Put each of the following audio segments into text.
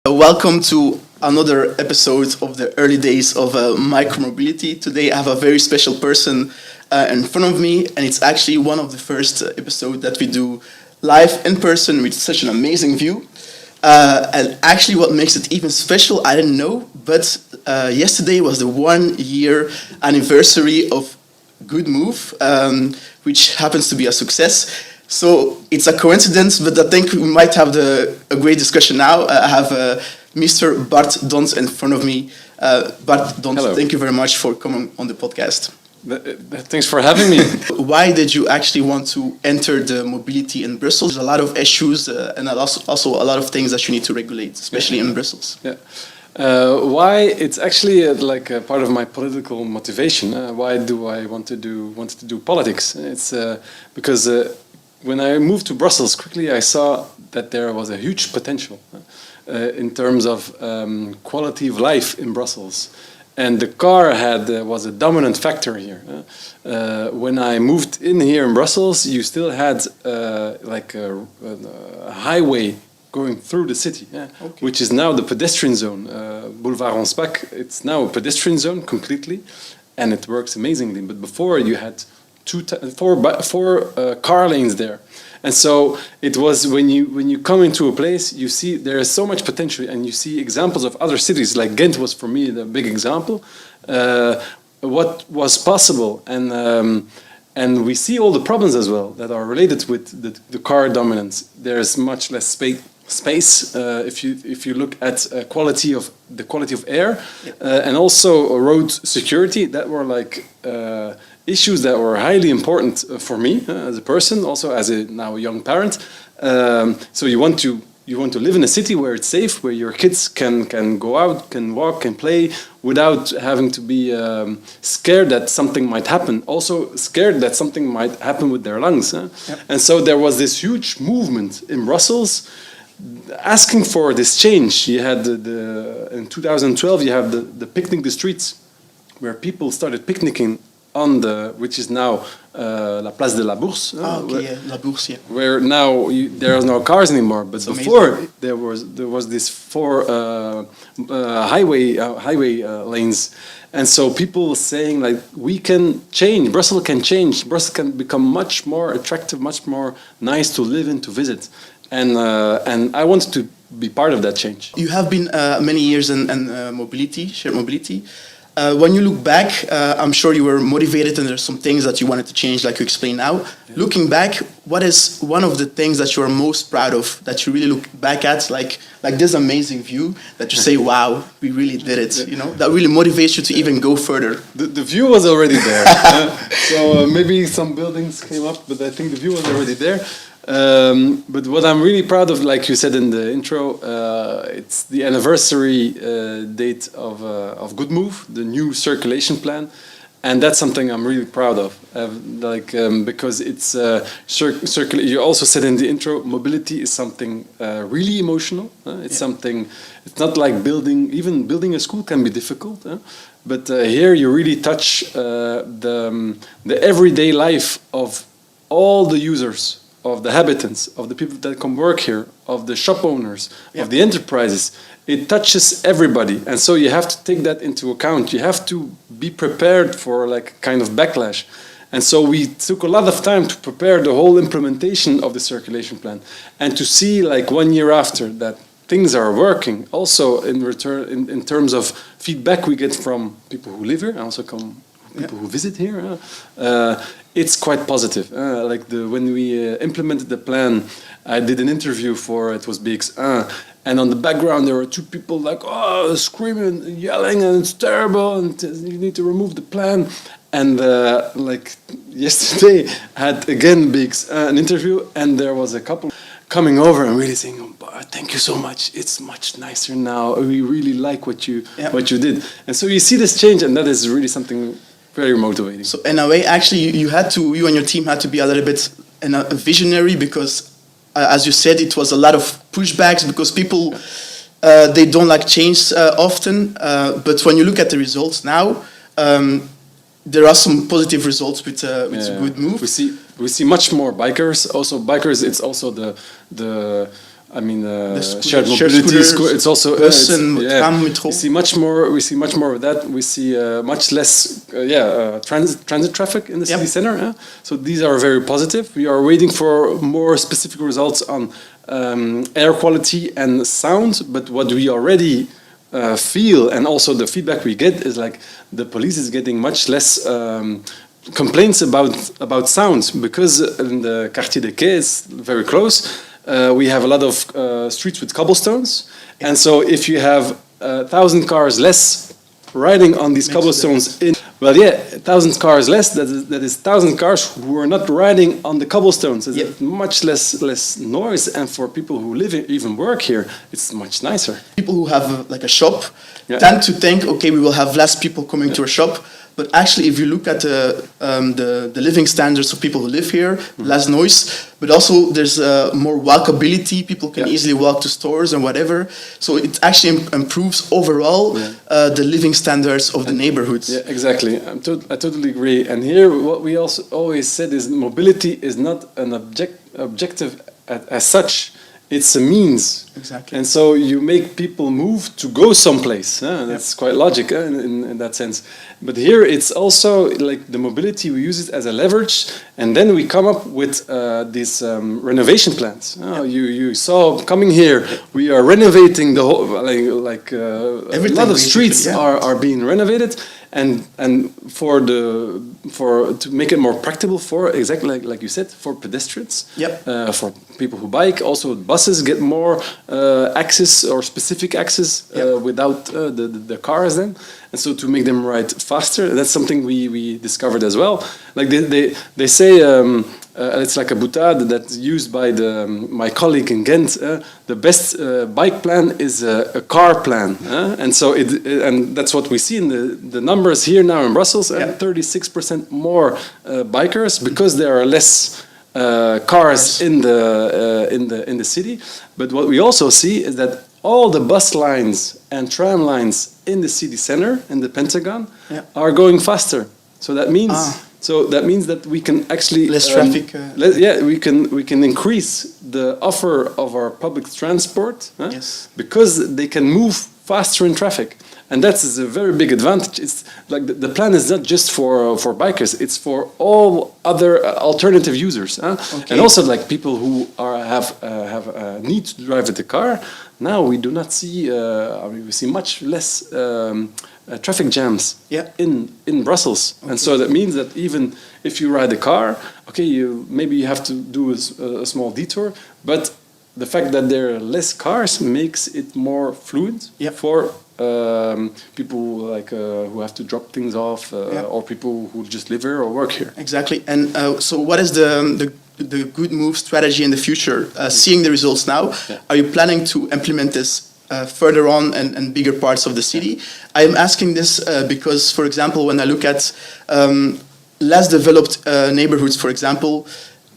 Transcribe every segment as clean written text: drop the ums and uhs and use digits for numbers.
Welcome to another episode of the early days of micromobility. Today I have a very special person in front of me, and it's actually one of the first episodes that we do live in person with such an amazing view. And actually what makes it even special, I didn't know, but yesterday was the 1 year anniversary of Good Move, which happens to be a success. So it's a coincidence, but I think we might have a great discussion now. I have Mr. Bart Dhondt in front of me. Bart Dhondt, Hello. Thank you very much for coming on the podcast. Thanks for having me. Why did you actually want to enter the mobility in Brussels? There's a lot of issues and also a lot of things that you need to regulate, especially in Brussels. Yeah. Why? It's actually like a part of my political motivation. Why do I wanted to do politics? It's because when I moved to Brussels quickly, I saw that there was a huge potential in terms of quality of life in Brussels. And the car was a dominant factor here. When I moved in here in Brussels, you still had like a highway going through the city, which is now the pedestrian zone. Boulevard Ronspach, it's now a pedestrian zone completely, and it works amazingly. But before you had four car lanes there. And so it was when you come into a place, you see there is so much potential, and you see examples of other cities. Like Ghent was for me the big example. What was possible, and we see all the problems as well that are related with the car dominance. There's much less space if you look at quality of air, and also road security. That were like issues that were highly important for me as a person, also as a now young parent. So you want to live in a city where it's safe, where your kids can go out, can walk, can play without having to be scared that something might happen. Also scared that something might happen with their lungs. Yep. And so there was this huge movement in Brussels asking for this change. You had in 2012 you have the picnic the streets, where people started picnicking on which is now La Place de la Bourse. La Bourse, yeah. Where now there are no cars anymore, but it's before amazing. there was this four highway lanes, and so people were saying like we can change. Brussels can change. Brussels can become much more attractive, much more nice to live in, to visit, and I wanted to be part of that change. You have been many years in mobility, shared mobility. When you look back, I'm sure you were motivated and there's some things that you wanted to change, like you explained now. Yeah. Looking back, what is one of the things that you are most proud of, that you really look back at, like this amazing view, that you say, wow, we really did it, you know, that really motivates you to even go further? The view was already there. So maybe some buildings came up, but I think the view was already there. But what I'm really proud of, like you said in the intro, it's the anniversary date of Good Move, the new circulation plan, and that's something I'm really proud of. Because it's you also said in the intro, mobility is something really emotional. It's something. It's not like even building a school can be difficult. But here you really touch the everyday life of all the users, of the habitants, of the people that come work here, of the shop owners, of the enterprises. It touches everybody, and so you have to take that into account. You have to be prepared for like kind of backlash. And so we took a lot of time to prepare the whole implementation of the circulation plan, and to see like 1 year after that things are working. Also in return, in terms of feedback we get from people who live here, and also people who visit here. It's quite positive. When we implemented the plan, I did an interview for it was BX1, and on the background there were two people like screaming, yelling, and it's terrible, and you need to remove the plan. And like yesterday, I had again BX1 an interview, and there was a couple coming over and really saying, "Oh, Bart, thank you so much. It's much nicer now. We really like what you did." And so you see this change, and that is really something very motivating. So in a way, actually, you and your team had to be a little bit a visionary, because, as you said, it was a lot of pushbacks because people they don't like change often. But when you look at the results now, there are some positive results with Good Move. We see much more bikers. Also, bikers. It's also the I mean, shared mobility. scooters, It's also bus and tram, metro. We see much more. We see much more of that. We see much less, transit traffic in the city center. So these are very positive. We are waiting for more specific results on air quality and sound. But what we already feel, and also the feedback we get, is like the police is getting much less complaints about sound, because in the Quartier des Quais, it's very close. We have a lot of streets with cobblestones, and so if you have 1,000 cars less riding on these cobblestones, 1,000 cars less. That is 1,000 cars who are not riding on the cobblestones. It's much less noise, and for people who live even work here, it's much nicer. People who have like a shop tend to think, okay, we will have less people coming to our shop. But actually, if you look at the living standards of people who live here, less noise, but also there's more walkability. People can easily walk to stores and whatever. So it actually improves overall the living standards of the neighborhoods. Yeah, exactly. I totally agree. And here, what we also always said is mobility is not an objective as such. It's a means. Exactly. And so you make people move to go someplace. That's quite logic in that sense. But here it's also like the mobility, we use it as a leverage, and then we come up with these renovation plans. You saw coming here, we are renovating the whole, a lot of streets are being renovated. And to make it more practical for, exactly like you said, for pedestrians, for people who bike, also buses get more access or specific access without the cars then, and so to make them ride faster. That's something we discovered as well. Like they say it's like a boutade that's used by my colleague in Ghent. The best bike plan is a car plan, and so and that's what we see in the numbers here now in Brussels. 36% more bikers, because there are less cars in the city. But what we also see is that all the bus lines and tram lines in the city center, in the Pentagon, are going faster. So that means. So that means that we can actually less traffic. We can increase the offer of our public transport, because they can move faster in traffic, and that is a very big advantage. It's like the plan is not just for bikers; it's for all other alternative users, and also like people who have a need to drive with the car. Now we do not see. We see much less. Traffic jams in Brussels, and so that means that even if you ride a car, maybe you have to do a small detour, but the fact that there are less cars makes it more fluid for people like who have to drop things off, or people who just live here or work here. Exactly. And so what is the good move strategy in the future? Seeing the results now, are you planning to implement this further on and bigger parts of the city? I'm asking this because, for example, when I look at less developed neighborhoods, for example,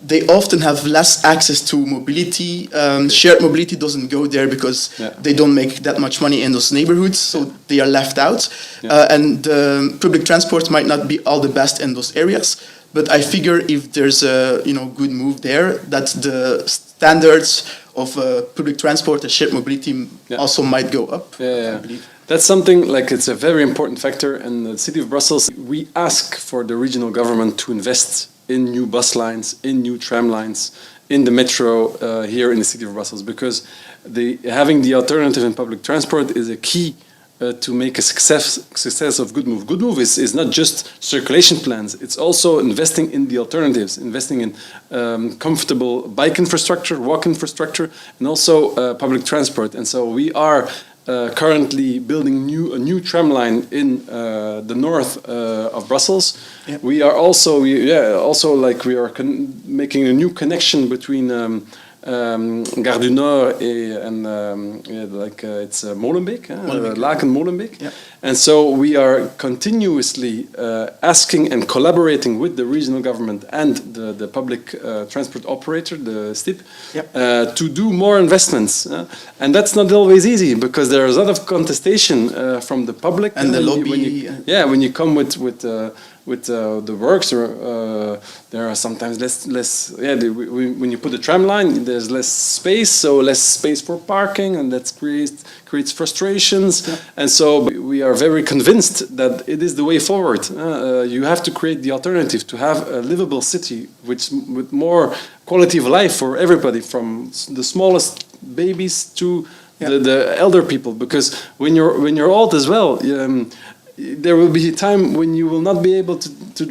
they often have less access to mobility. Shared mobility doesn't go there because they don't make that much money in those neighborhoods, so they are left out. And public transport might not be all the best in those areas. But I figure if there's a good move there, that the standards of public transport and shared mobility also might go up. I believe. That's something like it's a very important factor. In the city of Brussels, we ask for the regional government to invest in new bus lines, in new tram lines, in the metro here in the city of Brussels, because having the alternative in public transport is a key to make a success of Good Move. Good Move is not just circulation plans, it's also investing in the alternatives, investing in comfortable bike infrastructure, walk infrastructure, and also public transport. And so we are currently building a new tram line in the north of Brussels. We are also making a new connection between Gare du Nord and it's Molenbeek, Laken-Molenbeek. And so we are continuously asking and collaborating with the regional government and the public transport operator, the STIP, to do more investments. And that's not always easy, because there is a lot of contestation from the public. And the lobby. When you come with the works, there are sometimes less. Yeah, when you put a tram line, there's less space, so less space for parking, and that creates frustrations. Yeah. And so we are very convinced that it is the way forward. You have to create the alternative to have a livable city, with more quality of life for everybody, from the smallest babies to the elder people. Because when you're old as well. There will be a time when you will not be able to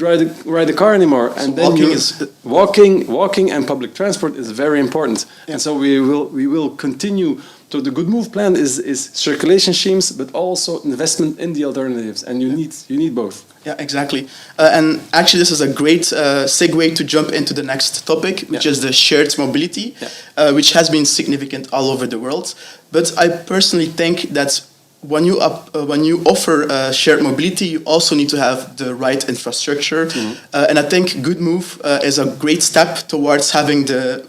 ride a car anymore, and so then walking and public transport is very important. Yeah. And so we will continue. So the Good Move plan is circulation schemes, but also investment in the alternatives, and you need both. Yeah, exactly. And actually, this is a great segue to jump into the next topic, which is the shared mobility, which has been significant all over the world. But I personally think that when you offer shared mobility, you also need to have the right infrastructure, and I think Good Move is a great step towards having the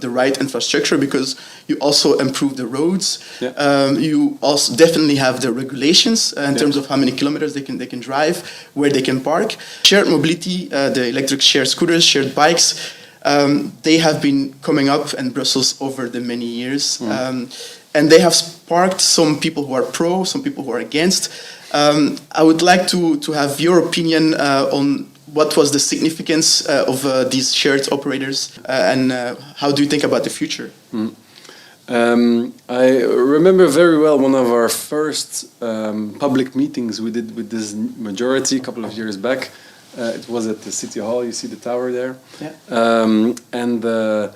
right infrastructure, because you also improve the roads. Yeah. You also definitely have the regulations in terms of how many kilometers they can drive, where they can park. Shared mobility, the electric shared scooters, shared bikes, they have been coming up in Brussels over the many years. And they have sparked some people who are pro, some people who are against. I would like to have your opinion on what was the significance of these shared operators, and how do you think about the future? I remember very well one of our first public meetings we did with this majority a couple of years back. It was at the City Hall. You see the tower there. Yeah. And the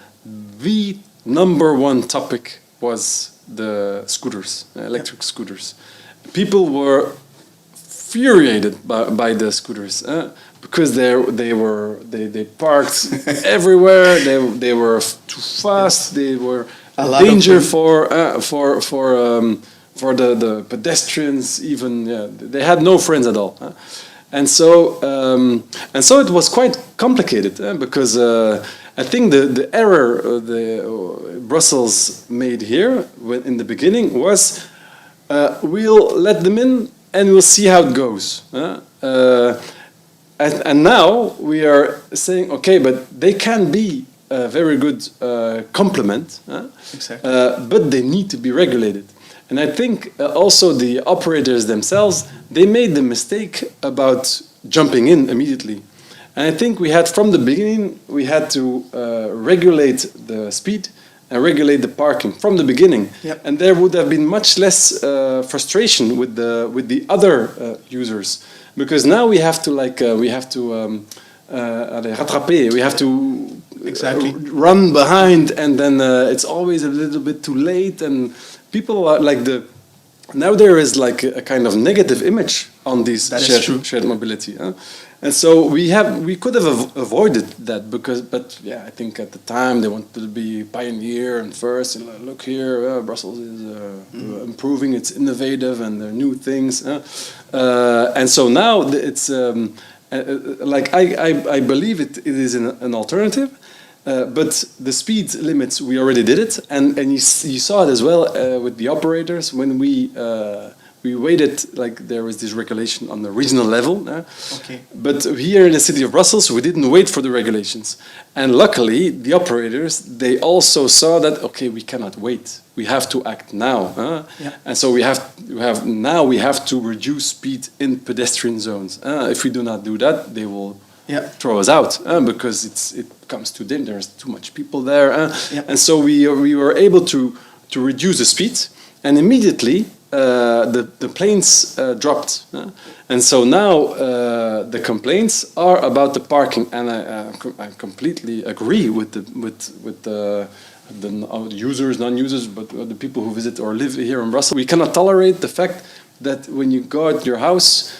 number one topic was the scooters, electric scooters. People were infuriated by the scooters because they parked everywhere. They were too fast. They were a danger for the pedestrians. Even they had no friends at all. And so it was quite complicated because. I think the error Brussels made here in the beginning was we'll let them in and we'll see how it goes. And now we are saying, okay, but they can be a very good complement, exactly. But they need to be regulated. And I think also the operators themselves, they made the mistake about jumping in immediately. And I think from the beginning, we had to regulate the speed and regulate the parking from the beginning. Yep. And there would have been much less frustration with the other users, because now we have to rattraper. We have to run behind, and then it's always a little bit too late. And people are now there is like a kind of negative image on these shared mobility. And so we could have avoided that but I think at the time they wanted to be pioneer and first. And look here, Brussels is improving, it's innovative, and there are new things. And so now it's I believe it is an alternative. But the speed limits, we already did it, and you saw it as well with the operators when we waited. There was this regulation on the regional level. Okay. But here in the city of Brussels, we didn't wait for the regulations, and luckily the operators, they also saw that we cannot wait. We have to act now. Yeah. And so we have to reduce speed in pedestrian zones. If we do not do that, they will. Yeah. Throw us out because it comes too dim. There's too much people there, and so we were able to reduce the speed, and immediately the planes dropped, and so now the complaints are about the parking, and I completely agree with the users, non-users, but the people who visit or live here in Brussels. We cannot tolerate the fact that when you go out your house.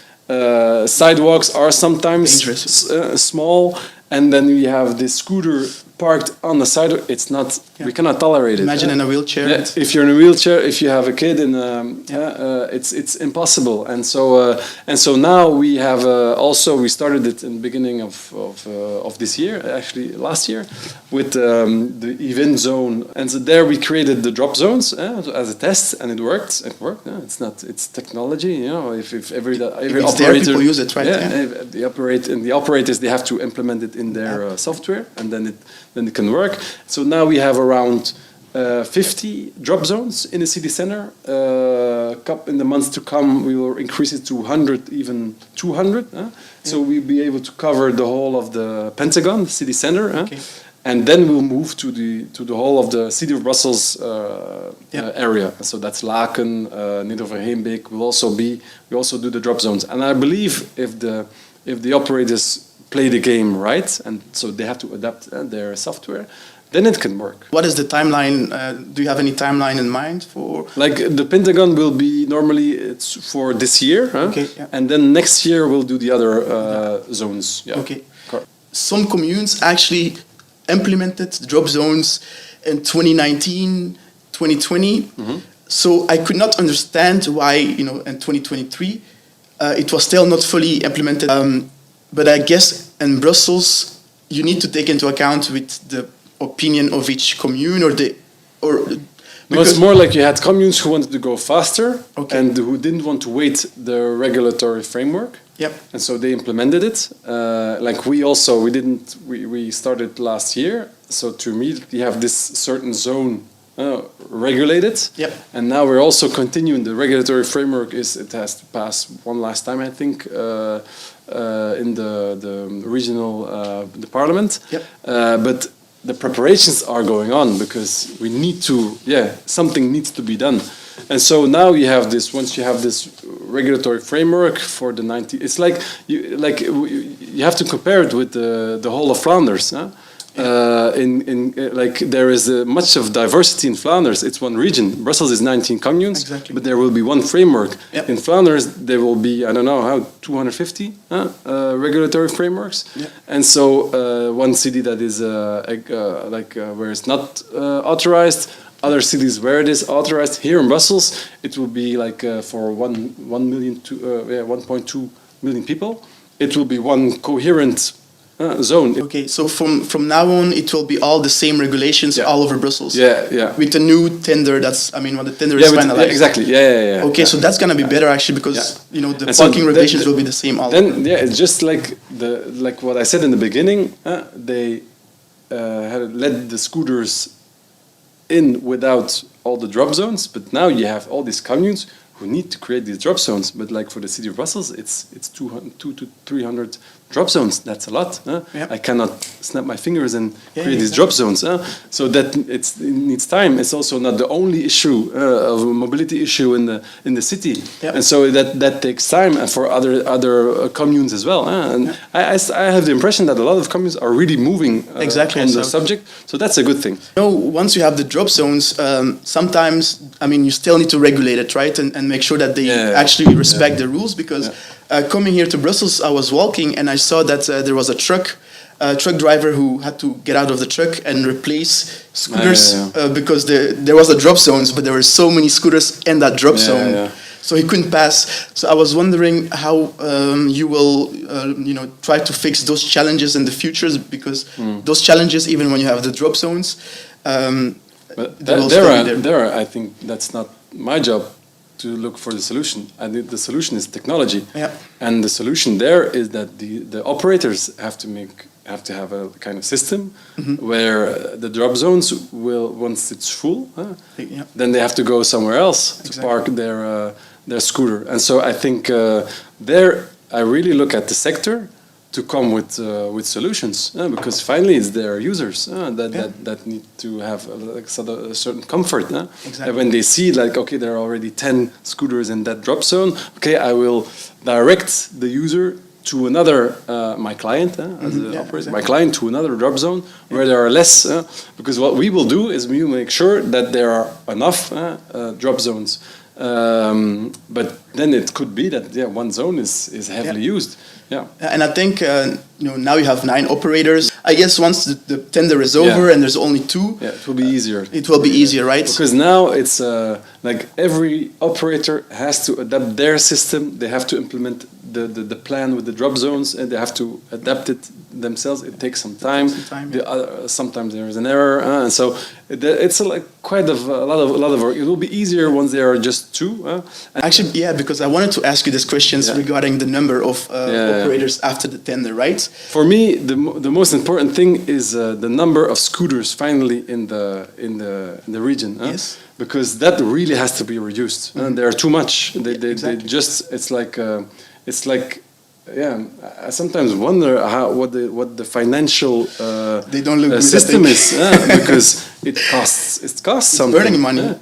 Sidewalks are sometimes small, and then we have this scooter parked on the side, it's not. We cannot tolerate it. Imagine in a wheelchair. Yeah, if you're in a wheelchair, if you have a kid, and it's impossible. And so now we have also we started it in the beginning of this year, actually last year, with the event zone. And so there we created the drop zones as a test, and it worked. It worked. It's technology. If every It's operator, there, people use it, right? the operators, they have to implement it in their software, and then it can work. So now we have around 50 drop zones in the city center. In the months to come, we will increase it to 100, even 200. So we'll be able to cover the whole of the Pentagon, the city center. Okay. And then we'll move to the whole of the city of Brussels area. So that's Laken, Nederverheembeek. We also do the drop zones. And I believe if the operators play the game right, and so they have to adapt their software, then it can work. What is the timeline? Do you have any timeline in mind for? Like the Pentagon will be normally it's for this year, Okay, and then next year we'll do the other zones. Yeah. Okay. Some communes actually implemented drop zones in 2019, 2020. So I could not understand why, in 2023, it was still not fully implemented. But I guess in Brussels, you need to take into account with the opinion of each commune No, it's more like you had communes who wanted to go faster and who didn't want to wait the regulatory framework. Yep. And so they implemented it. Like we started last year. So to immediately have this certain zone regulated. Yep. And now we're also continuing. The regulatory framework it has to pass one last time, I think, in the regional the parliament. Yep. But the preparations are going on because we need to, something needs to be done. And so now once you have this regulatory framework for the 90, it's like you have to compare it with the whole of Flanders. There is much of diversity in Flanders. It's one region. Brussels is 19 communes, but there will be one framework. Yep. In Flanders, there will be 250 regulatory frameworks. Yep. And so one city that is where it's not authorized, other cities where it is authorized. Here in Brussels, it will be for 1.2 million people. It will be one coherent zone. Okay, so from now on, it will be all the same regulations all over Brussels. Yeah. With the new tender, when the tender is finalized. Yeah, exactly. Yeah. Okay, so that's gonna be better actually because the parking regulations will be the same all over. It's just like what I said in the beginning. They had let the scooters in without all the drop zones, but now you have all these communes who need to create these drop zones. But like for the city of Brussels, it's 200 to 300 drop zones. That's a lot. Yep. I cannot snap my fingers and create these drop zones. So that it needs time. It's also not the only issue of a mobility issue in the city. Yep. And so that takes time for other communes as well. And I have the impression that a lot of communes are really moving on the subject. So that's a good thing. Once you have the drop zones, sometimes you still need to regulate it, right, and make sure that they actually respect the rules because. Coming here to Brussels, I was walking and I saw that there was a truck driver who had to get out of the truck and replace scooters because there was a drop zones, but there were so many scooters in that drop zone, so he couldn't pass. So I was wondering how you will, try to fix those challenges in the future because those challenges, even when you have the drop zones, I think that's not my job to look for the solution. I think the solution is technology. Yeah. And the solution there is that the operators have to have a kind of system where the drop zones will, once it's full, then they have to go somewhere else to park their scooter. And so I think there I really look at the sector to come with solutions because finally it's their users that need to have a certain comfort. When they see there are already 10 scooters in that drop zone, I will direct the user to another my client as an operator, my client to another drop zone where there are less because what we will do is we will make sure that there are enough drop zones But then it could be that one zone is heavily used. Yeah. And I think now you have 9 operators. I guess once the tender is over and there's only 2, it will be easier. It will be easier, right? Because now it's like every operator has to adapt their system. They have to implement the plan with the drop zones, and they have to adapt it themselves. It takes some time. Sometimes there is an error, and so it's quite a lot of work. It will be easier once there are just 2. Actually, because I wanted to ask you these questions regarding the number of operators after the tender, right? For me, the most important thing is the number of scooters finally in the region. Yes. Because that really has to be reduced. There are too much. They just it's like I sometimes wonder what the financial they don't look system is because it costs something. Burning money.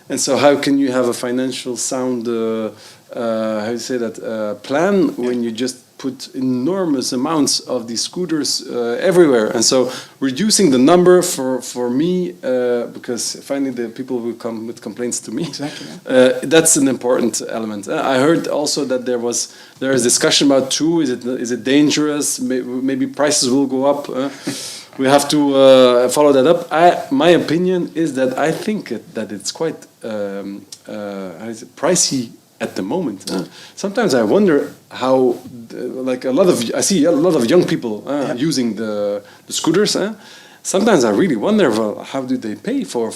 And so how can you have a financial sound how you say that plan when you just put enormous amounts of these scooters everywhere? And so reducing the number for me, because finally the people will come with complaints to me. Exactly. That's an important element. I heard also that there is discussion about 2. Is it dangerous? Maybe prices will go up. We have to follow that up. My opinion is that I think that it's quite pricey at the moment. Sometimes I wonder how, I see a lot of young people using the scooters. Sometimes I really wonder, well, how do they pay for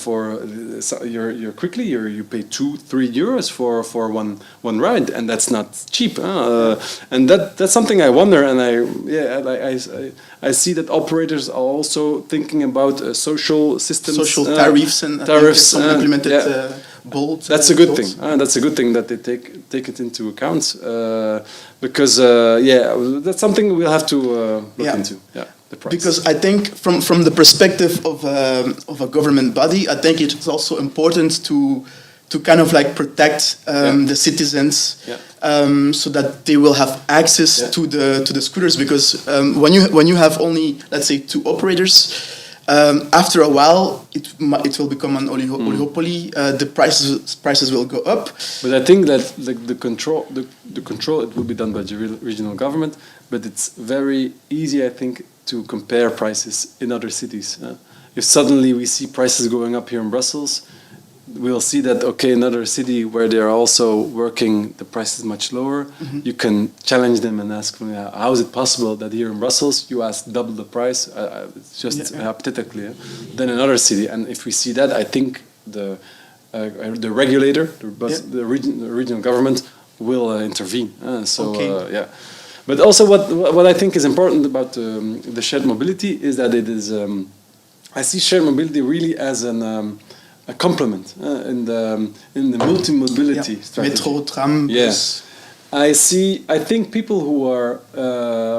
you're quickly you pay 2-3 euros for one ride, and that's not cheap. And that's something I wonder, and I see that operators are also thinking about social systems, social tariffs, and tariffs implemented. Bolt. That's a good thing. That's a good thing that they take it into account, because that's something we'll have to look into. Yeah, the price. Because I think from the perspective of a government body, I think it's also important to kind of like protect the citizens, so that they will have access to the scooters. Because when you have only, let's say, 2 operators. After a while, it will become an oligopoly. The prices will go up. But I think that the control it will be done by the regional government. But it's very easy, I think, to compare prices in other cities. If suddenly we see prices going up here in Brussels, we'll see that another city where they are also working, the price is much lower. You can challenge them and ask them, how is it possible that here in Brussels you ask double the price? It's just hypothetically. Than another city. And if we see that, I think the regulator, the regional government will intervene. But also what I think is important about the shared mobility is that it is. I see shared mobility really as a complement in the multi-mobility strategy. Metro, tram, bus. I think people who are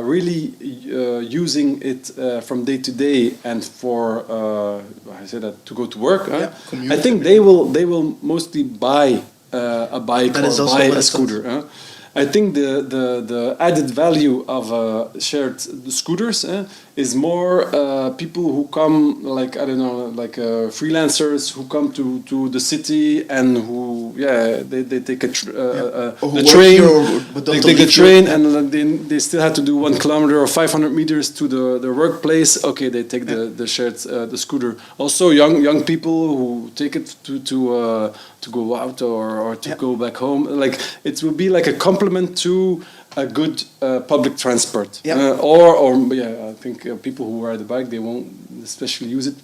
really using it from day to day and for to go to work. I think they will mostly buy a bike or buy a scooter. I think the added value of shared scooters is more people who come, freelancers who come to the city and who they take the train. They take the train and they still have to do 1 kilometer or 500 meters to their workplace. Okay, they take the shared the scooter. Also, young people who take it to go out or to go back home. It will be like a complement to a good public transport. I think people who ride the bike, they won't especially use it.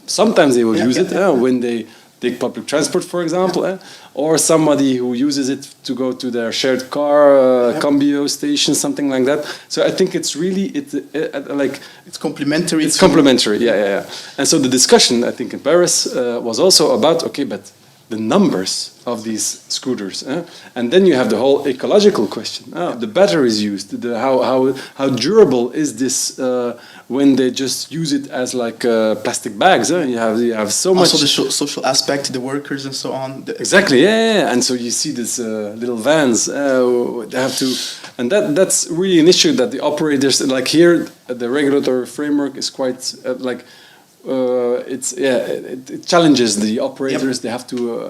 Sometimes they will use it when they take public transport, for example, or somebody who uses it to go to their shared car, Cambio station, something like that. So I think it's really it's complementary. It's complementary, And so the discussion, I think, in Paris was also about but the numbers of these scooters, and then you have the whole ecological question. The batteries used, how durable is this when they just use it as plastic bags? You have so much. Also the social aspect, the workers and so on. Exactly, and so you see these little vans. They have to, and that's really an issue that the operators here. The regulatory framework is quite it challenges the operators. They have to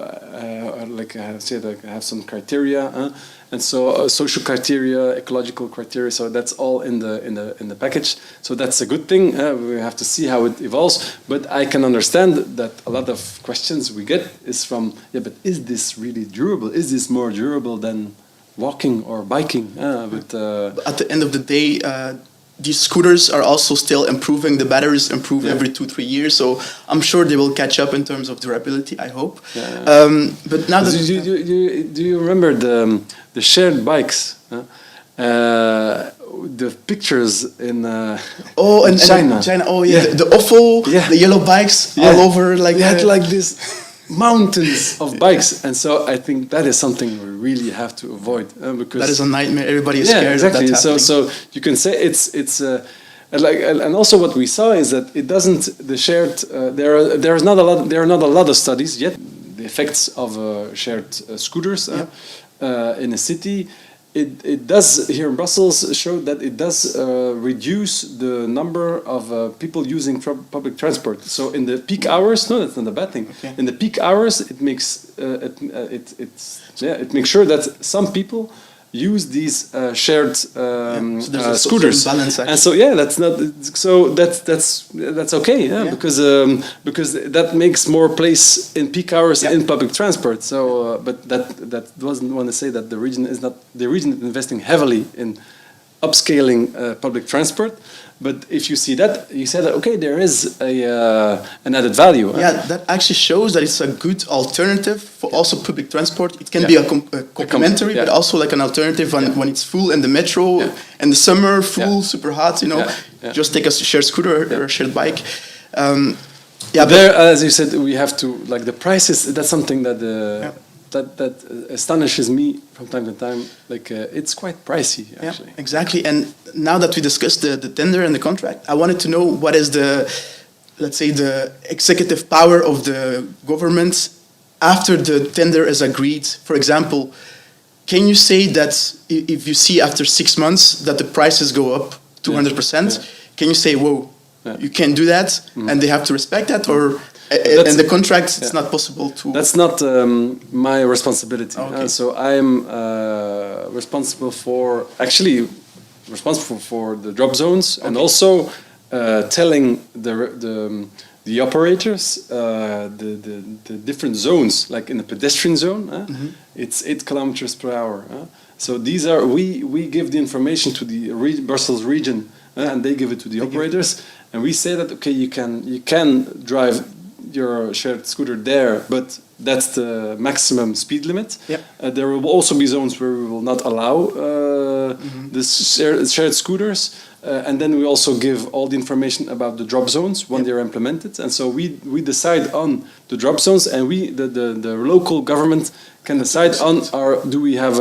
have some criteria, and so social criteria, ecological criteria. So that's all in the package. So that's a good thing. We have to see how it evolves. But I can understand that a lot of questions we get is from, but is this really durable? Is this more durable than walking or biking? But at the end of the day, these scooters are also still improving. The batteries improve every 2-3 years, so I'm sure they will catch up in terms of durability. I hope. But now that do you remember the shared bikes? The pictures in China. China. Oh yeah, the Ofo, the yellow bikes all over like they had like this mountains of bikes, and so I think that is something we really have to avoid because that is a nightmare. Everybody is scared. Exactly. Of that So you can say it's and also what we saw is that it doesn't the shared there are not a lot of studies yet the effects of shared scooters in a city. It does here in Brussels show that it does reduce the number of people using public transport. So in the peak hours, no, that's not a bad thing. Okay. In the peak hours, it makes it makes sure that some people use these shared scooters. Balance, and so that's not so that's okay because that makes more place in peak hours in public transport. So but that doesn't want to say that the region is investing heavily in upscaling public transport. But if you see that, you say that okay, there is an added value. That actually shows that it's a good alternative for also public transport. It can be a complementary, but also like an alternative when it's full in the metro in the summer, full, super hot. Just take a shared scooter or a shared bike. There, as you said, we have to like the prices. That's something that. That astonishes me from time to time. Like it's quite pricey, actually. Yeah, exactly. And now that we discussed the tender and the contract, I wanted to know what is let's say, the executive power of the government after the tender is agreed. For example, can you say that if you see after 6 months that the prices go up 200%, can you say, whoa, you can't do that, and they have to respect that, or in the contract, it's not possible to... That's not my responsibility. Okay. So I'm responsible for the drop zones and also telling the operators the different zones. Like in the pedestrian zone, it's 8 kilometers per hour. So these are we give the information to the Brussels region, and they give it to the operators, and we say that okay, you can drive your shared scooter there, but that's the maximum speed limit. There will also be zones where we will not allow the shared scooters, and then we also give all the information about the drop zones when they're implemented. And so we decide on the drop zones, and the local government can decide on do we have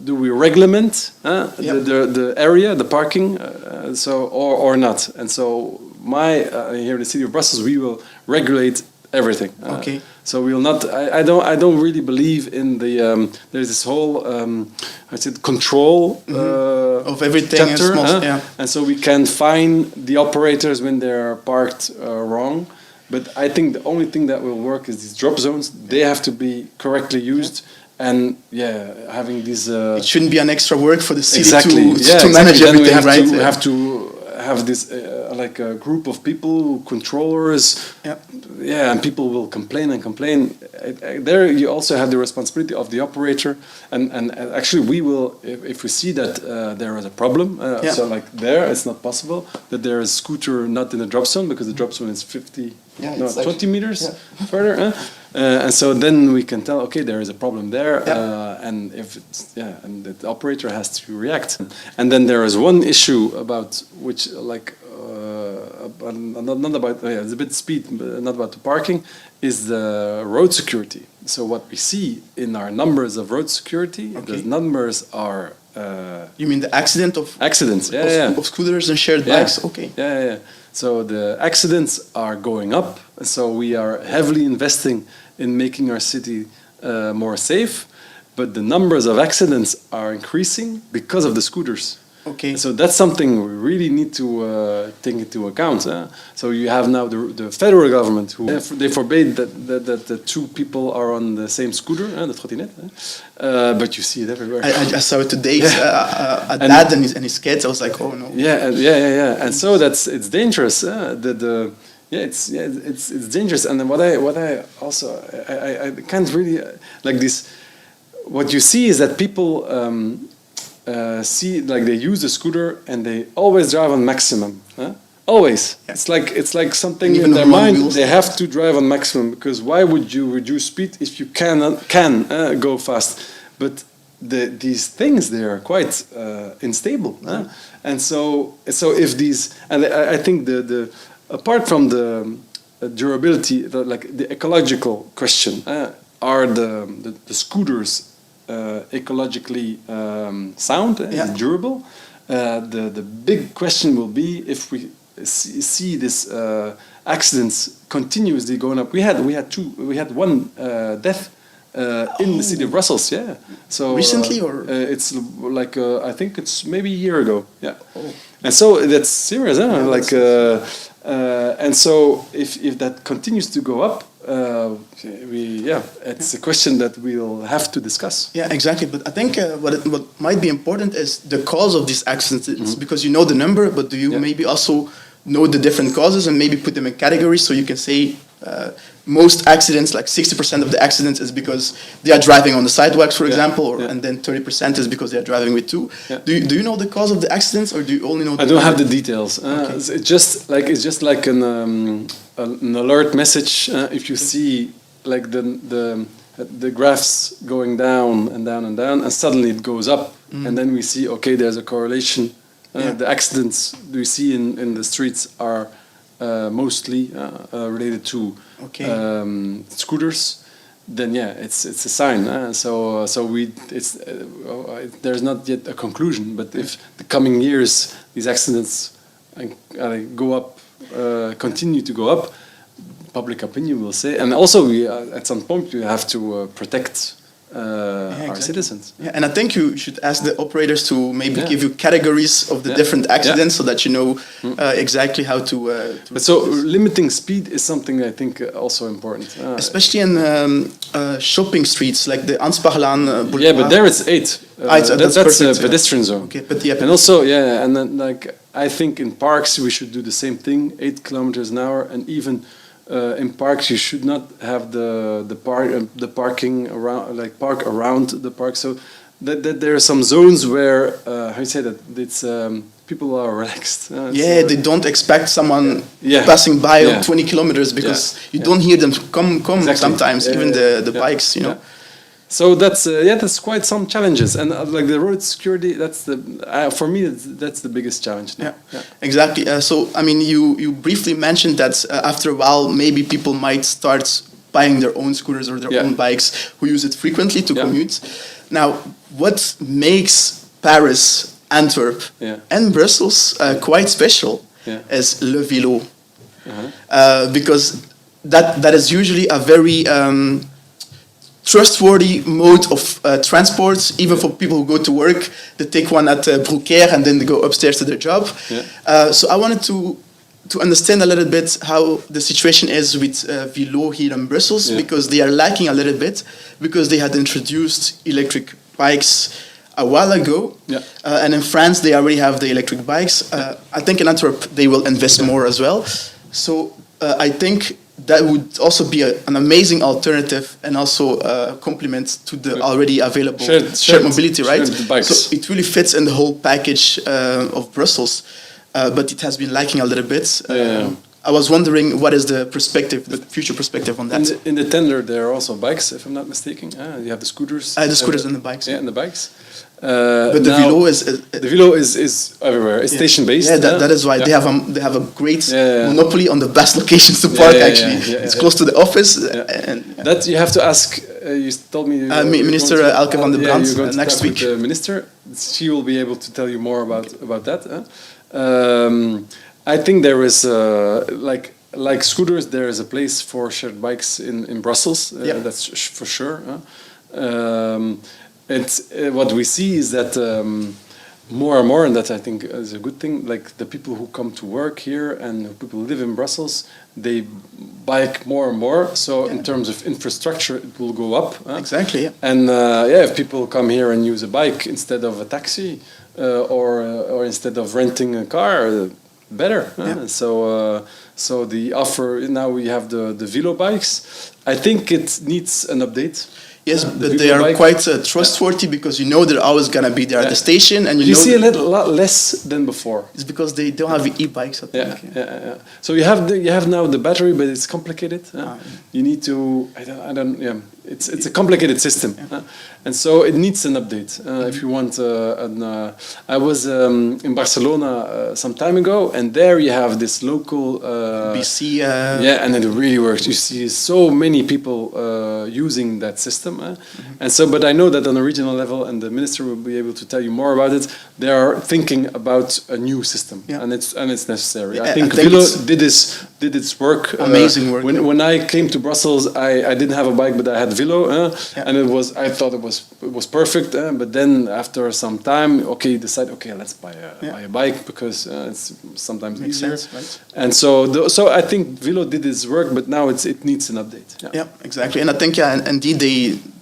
do we regulate the area, the parking, or not? And so here in the city of Brussels, we will regulate everything. Okay. So we will not. I don't really believe in the. There's this whole control of everything. Chapter, and so we can fine the operators when they're parked wrong. But I think the only thing that will work is these drop zones. They have to be correctly used. And having these. It shouldn't be an extra work for the city to manage then everything, right? We have to have this like a group of people, controllers. And people will complain and complain. There you also have the responsibility of the operator, and actually we will if we see that there is a problem. So like there, it's not possible that there is scooter not in the drop zone because the drop zone is 20 meters further. And so then we can tell, okay, there is a problem there, and if it's, and the operator has to react. And then there is one issue about which, like, not about it's a bit speed, but not about the parking, is the road security. So what we see in our numbers of road security, the numbers are. You mean the accidents? Of scooters and shared bikes? Okay. So the accidents are going up. So we are heavily investing in making our city more safe, but the numbers of accidents are increasing because of the scooters. Okay. So that's something we really need to take into account. So you have now the federal government who they forbade that the two people are on the same scooter, the trottinette. But you see it everywhere. I saw it today. A dad and his kids. I was like, oh no. Yeah. And so it's dangerous. It's dangerous. And then what I also I can't really like this. What you see is that people see like they use a scooter and they always drive on maximum. Always. Yeah. It's like something in their mind. Wheels. They have to drive on maximum because why would you reduce speed if you can go fast? But these things they are quite unstable. And so if these I think the apart from the durability, the ecological question, are the scooters ecologically sound and durable? The big question will be if we see this accidents continuously going up. We had one death in the city of Brussels. Yeah. So recently, or it's like I think it's maybe a year ago. Yeah. Oh. And so that's serious. And so if that continues to go up, it's a question that we'll have to discuss. Yeah, exactly. But I think what might be important is the cause of these accidents, because you know the number, but do you maybe also know the different causes and maybe put them in categories so you can say most accidents, like 60% of the accidents is because they are driving on the sidewalks, for example, and then 30% is because they are driving with two. Yeah. Do you know the cause of the accidents, or do you only know? I don't have the details. Okay. It's just like an alert message. If you see like the graphs going down and down and down, and suddenly it goes up, and then we see there's a correlation. The accidents we see in the streets are mostly related to scooters. Then it's a sign. There's not yet a conclusion. But if the coming years these accidents go up, continue to go up, public opinion will say, and also we at some point we have to protect our citizens. Yeah, and I think you should ask the operators to maybe give you categories of the different accidents so that you know exactly how to but so limiting speed is something I think also important. Especially in shopping streets like the Ansparlaan Boulevard. Yeah, but there it's 8. That's a pedestrian zone. Okay, but and also and then I think in parks we should do the same thing, 8 kilometers an hour, and even in parks, you should not have the parking around, park around the park. So that there are some zones where how you say that it's people are relaxed. They don't expect someone passing by on 20 kilometers because you don't hear them come sometimes, even the bikes, you know. So that's quite some challenges, and like the road security, that's for me that's the biggest challenge. Exactly. So I mean, you briefly mentioned that after a while, maybe people might start buying their own scooters or their own bikes who use it frequently to commute. Now, what makes Paris, Antwerp, and Brussels quite special is le vélo, because that is usually a very trustworthy mode of transport, even for people who go to work. They take one at Broekère and then they go upstairs to their job. So I wanted to understand a little bit how the situation is with Velo here in Brussels, because they are lacking a little bit, because they had introduced electric bikes a while ago, and in France they already have the electric bikes. I think in Antwerp they will invest more as well. So I think that would also be an amazing alternative and also a complement to the already available shared mobility, right? So it really fits in the whole package of Brussels, but it has been lacking a little bit. I was wondering what is the perspective, the future perspective on that. In the tender there are also bikes, if I'm not mistaken. You have the scooters. The scooters and the bikes. Yeah, and the bikes. But the Velo is everywhere. It's station based. Yeah, that is why they have a great monopoly on the best locations to park. It's close to the office. And that you have to ask. You told me. Minister Elke van der Brandt next week. The minister, she will be able to tell you more about that. I think there is like scooters. There is a place for shared bikes in Brussels. That's for sure. It's what we see is that more and more, and that I think is a good thing. Like the people who come to work here and people who live in Brussels, they bike more and more. So in terms of infrastructure, it will go up. Exactly. Yeah. And yeah, if people come here and use a bike instead of a taxi, or instead of renting a car, better. Yeah. So the offer now we have the Velo bikes. I think it needs an update. Yes, but they are quite trustworthy because you know they're always gonna be there at the station, and you see a lot less than before. It's because they don't have e-bikes. I think. Yeah. So you have now the battery, but it's complicated. You need to. I don't. Yeah, it's a complicated system, and so it needs an update. If you want, I was in Barcelona some time ago, and there you have this local BC. Yeah, and it really works. You see so many people using that system. And so, but I know that on a regional level, and the minister will be able to tell you more about it. They are thinking about a new system, and it's necessary. I think Velo did its work. Amazing work. When I came to Brussels, I didn't have a bike, but I had Velo, and I thought it was perfect. But then after some time, decide let's buy a bike because it's sometimes makes easier. sense, right? And so I think Velo did its work, but now it needs an update. Yeah, exactly. And I think indeed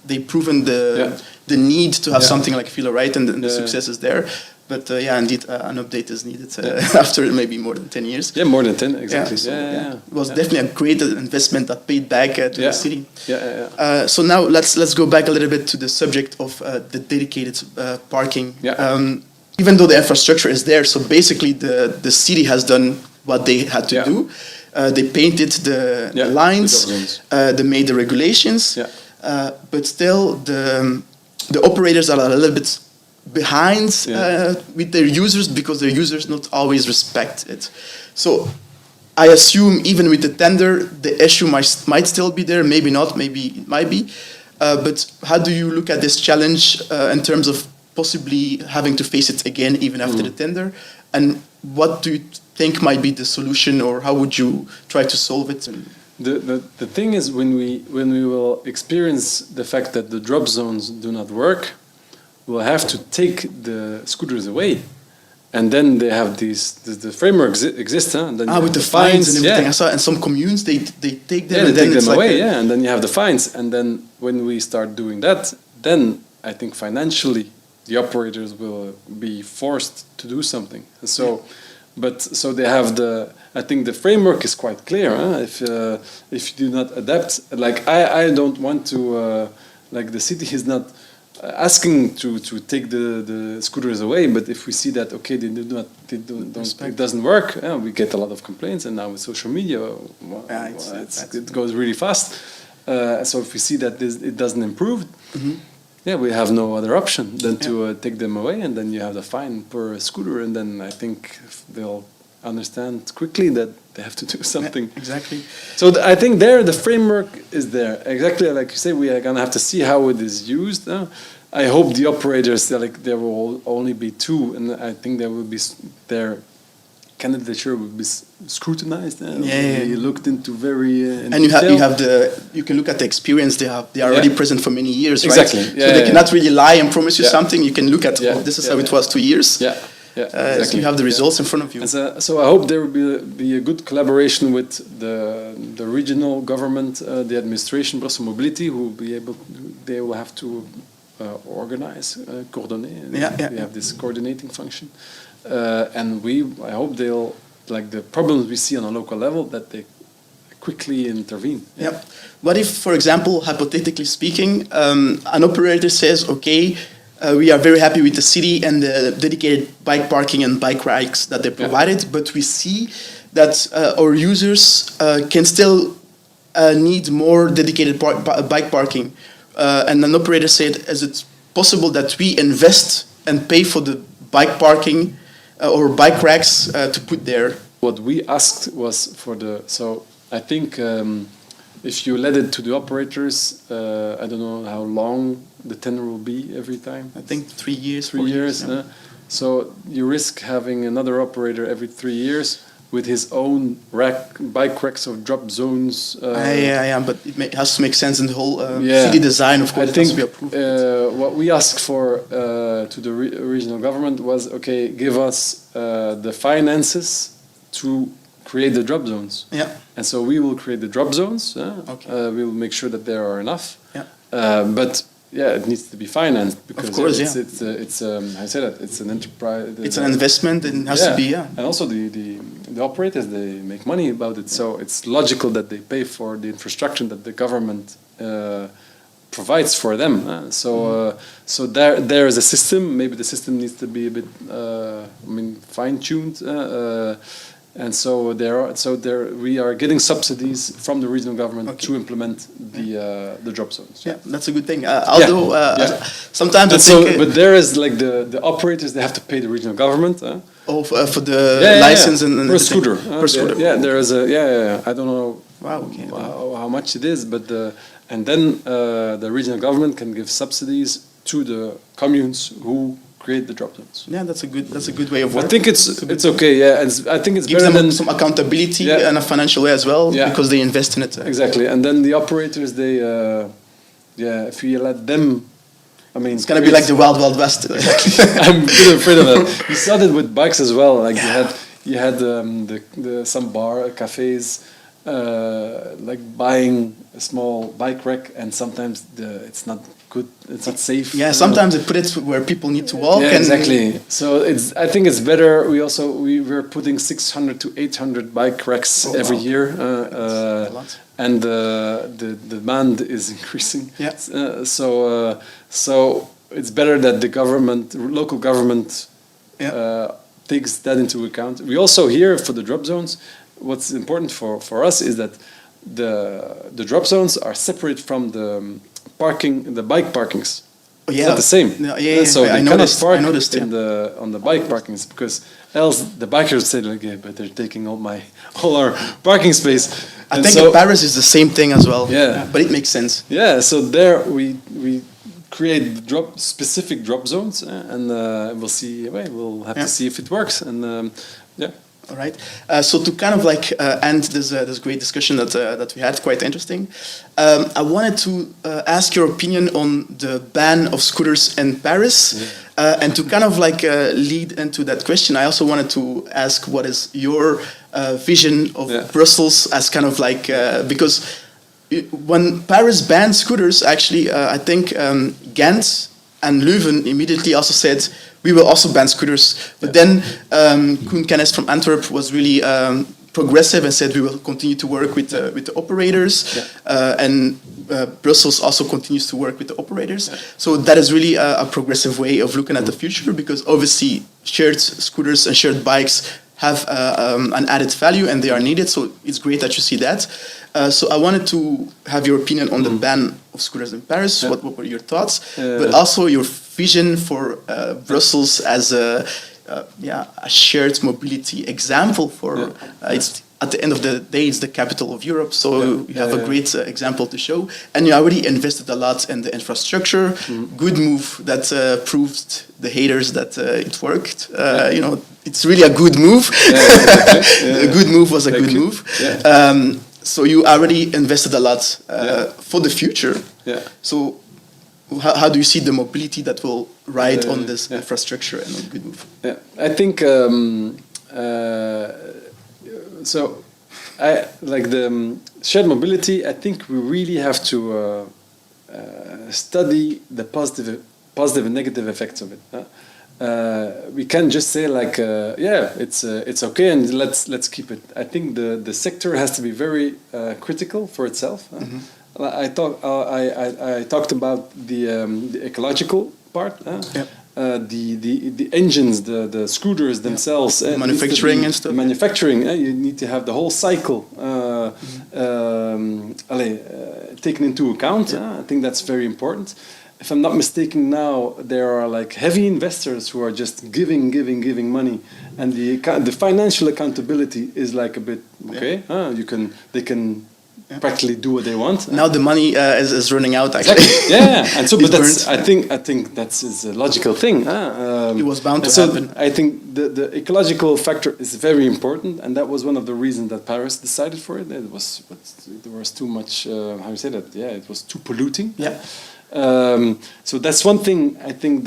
they've proven the need to have something like Velo, right? And the success is there. But indeed, an update is needed after maybe more than 10 years. Yeah, more than 10, exactly. It was definitely a great investment that paid back to the city. Yeah. So now let's go back a little bit to the subject of the dedicated parking. Yeah. Even though the infrastructure is there, so basically the city has done what they had to do. They painted the lines, they made the regulations, but still the operators are a little bit behind with their users because their users not always respect it. So I assume even with the tender, the issue might still be there, maybe not, maybe it might be. But how do you look at this challenge in terms of possibly having to face it again even after the tender? And what do you think might be the solution, or how would you try to solve it? The thing is, when we will experience the fact that the drop zones do not work, we'll have to take the scooters away, and then they have the framework exists, and then with the fines and everything. I saw in some communes they take them and they then take it's them away, like and then you have the fines, and then when we start doing that, then I think financially the operators will be forced to do something. So. So they have I think the framework is quite clear. If you do not adapt, like I don't want to, like the city is not asking to take the scooters away, but if we see that it doesn't work, we get a lot of complaints, and now with social media, it goes really fast. So if we see that it doesn't improve. We have no other option than to take them away, and then you have the fine per scooter, and then I think they'll understand quickly that they have to do something. Exactly. So I think the framework is there. Exactly like you say, we are going to have to see how it is used. I hope the operators, there will only be two, and I think there will be their candidature will be scrutinized. Be looked into very in and detail. you can look at the experience they have. They are already present for many years, exactly. Right? So they cannot really lie and promise you something. You can look at this is how it was 2 years. Exactly. So you have the results in front of you. And so I hope there will be a good collaboration with the regional government, the administration, Brussels Mobility, who will be able. They will have to organize, coordinate. We have this coordinating function. And I hope they'll, like the problems we see on a local level, that they quickly intervene. What if, for example, hypothetically speaking, an operator says, okay, we are very happy with the city and the dedicated bike parking and bike racks that they provided, but we see that our users can still need more dedicated bike parking. And an operator said, is it possible that we invest and pay for the bike parking or bike racks to put there? What we asked was so I think if you let it to the operators, I don't know how long the tender will be every time. I think 3 years. 3 years. So you risk having another operator every 3 years, with his own bike racks or drop zones. But it has to make sense in the whole city design, of course. I think it has to be approved. what we asked for to the regional government was, okay, give us the finances to create the drop zones. Yeah. And so we will create the drop zones. Okay. We will make sure that there are enough. Yeah. But yeah, it needs to be financed because of course, it's I say that it's an enterprise. It's an investment, and it has to be. And also the operators, they make money about it, so it's logical that they pay for the infrastructure that the government provides for them. So there is a system. Maybe the system needs to be a bit fine tuned. And so we are getting subsidies from the regional government to implement the drop zones. Yeah, that's a good thing. Although sometimes I think, but there is like the operators, they have to pay the regional government. For the license and per scooter. Per scooter. There is a I don't know. Wow. Okay. How much it is, but and then the regional government can give subsidies to the communes who create the drop zones. Yeah, that's a good way of working. I think it's okay. Yeah, and I think it's gives better them than some accountability in a financial way as well because they invest in it. Exactly, and then the operators, they if you let them. I mean, it's gonna be like the Wild Wild West. I'm a bit afraid of that. You saw that with bikes as well. Like you had some cafes, like buying a small bike rack, and sometimes it's not good. It's not safe. Yeah, sometimes they put it where people need to walk. Yeah, exactly. So I think it's better. We're putting 600 to 800 bike racks every year. And the demand is increasing. Yeah. So it's better that the local government, takes that into account. We also here for the drop zones. What's important for us is that the drop zones are separate from the bike parkings. Oh, it's not the same. So I noticed. On the bike parkings because else the bikers say like, but they're taking all our parking space. I think in Paris is the same thing as well. Yeah, but it makes sense. Yeah, so there we create specific drop zones, and we'll see. We'll have to see if it works, and All right. So to kind of like end this great discussion that we had, quite interesting. I wanted to ask your opinion on the ban of scooters in Paris, and to kind of like lead into that question, I also wanted to ask what is your vision of Brussels as kind of like because when Paris banned scooters, actually, I think Ghent and Leuven immediately also said, we will also ban scooters. But then Koen Kennis from Antwerp was really progressive and said we will continue to work with the operators. And Brussels also continues to work with the operators. So that is really a progressive way of looking at the future, because obviously shared scooters and shared bikes have an added value and they are needed. So it's great that you see that. So I wanted to have your opinion on the ban of scooters in Paris. What were your thoughts? But also your vision for Brussels as a shared mobility example for it's at the end of the day, it's the capital of Europe, so you have a great example to show. And you already invested a lot in the infrastructure. Good move that proved the haters that it worked. You know, it's really a good move. A good move was a good move. So you already invested a lot for the future. So how do you see the mobility that will ride on this infrastructure and a good move? I think so. I like the shared mobility. I think we really have to study the positive and negative effects of it. We can't just say like, it's okay and let's keep it. I think the sector has to be very critical for itself. I talked about the ecological part. The engines, the scooters themselves, manufacturing and stuff. Manufacturing, you need to have the whole cycle taken into account. I think that's very important. If I'm not mistaken, now there are like heavy investors who are just giving money, and the financial accountability is like a bit okay. They can practically do what they want. Now the money is running out. Actually, exactly. Yeah, and so but It's that's I think that's a logical thing. It was bound to so happen. I think the ecological factor is very important, and that was one of the reasons that Paris decided for it. There was too much. How you say that? Yeah, it was too polluting. Yeah. So that's one thing. I think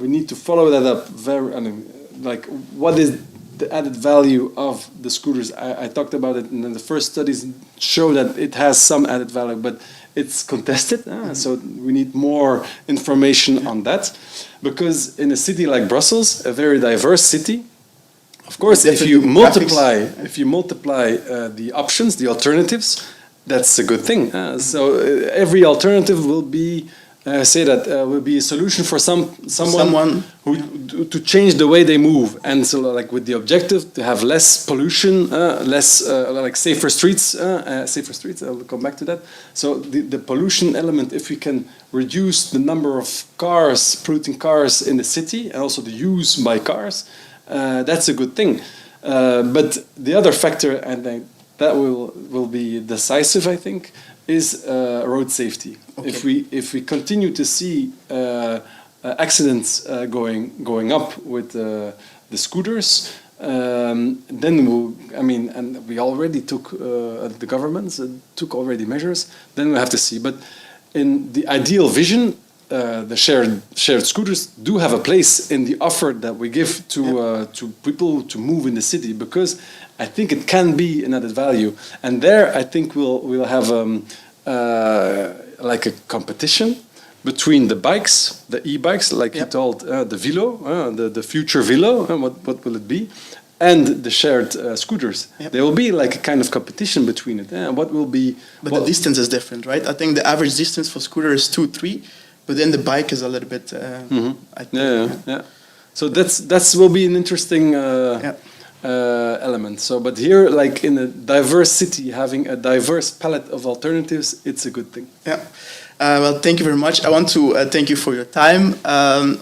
we need to follow that up very. I mean, like, what is the added value of the scooters? I talked about it, and then the first studies show that it has some added value, but it's contested. So we need more information on that, because in a city like Brussels, a very diverse city, of course, if you multiply the options, the alternatives, that's a good thing. So every alternative will be. Will be a solution for someone who to change the way they move, and so like with the objective to have less pollution, like safer streets. I'll come back to that. So the pollution element, if we can reduce the number of polluting cars in the city, and also the use by cars, that's a good thing. But the other factor, and that will be decisive, I think, is road safety. Okay. If we continue to see accidents going up with the scooters, then and we already took the governments took already measures. Then we have to see. But in the ideal vision, the shared scooters do have a place in the offer that we give to people to move in the city, because I think it can be an added value, and there I think we'll have like a competition between the bikes, the e-bikes, like you told, the Vilo, the future Vilo, what will it be, and the shared scooters. There will be like a kind of competition between it. What will be? But the distance is different, right? I think the average distance for scooter is 2-3, but then the bike is a little bit. I think, yeah. So that's will be an interesting. Element. So, but here, like in a diverse city, having a diverse palette of alternatives, it's a good thing. Yeah. Well, thank you very much. I want to thank you for your time.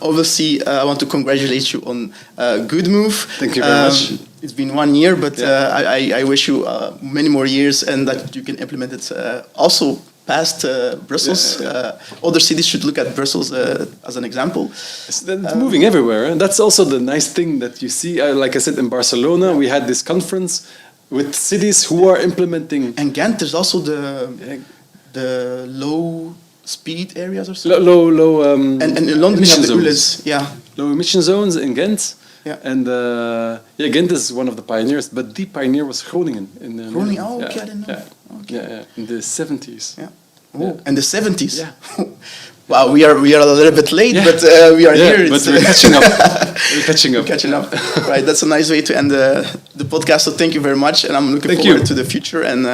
Obviously, I want to congratulate you on a good move. Thank you very much. It's been 1 year, but I wish you many more years, and that you can implement it also past Brussels. Other cities should look at Brussels as an example. It's moving everywhere, and that's also the nice thing that you see. Like I said, in Barcelona, we had this conference with cities who are implementing. And Ghent, there's also the low speed areas or something. Low. And in London, we have the ULEZ. Low emission zones in Ghent. Yeah. And Ghent is one of the pioneers, but the pioneer was Groningen. Groningen, okay, I didn't know. Yeah, in the 70s. Yeah. Oh, in the 70s. Yeah. Wow, we are a little bit late, but we are here. But we're catching up. We're catching up. Right, that's a nice way to end the podcast. So thank you very much, and I'm looking forward to the future. And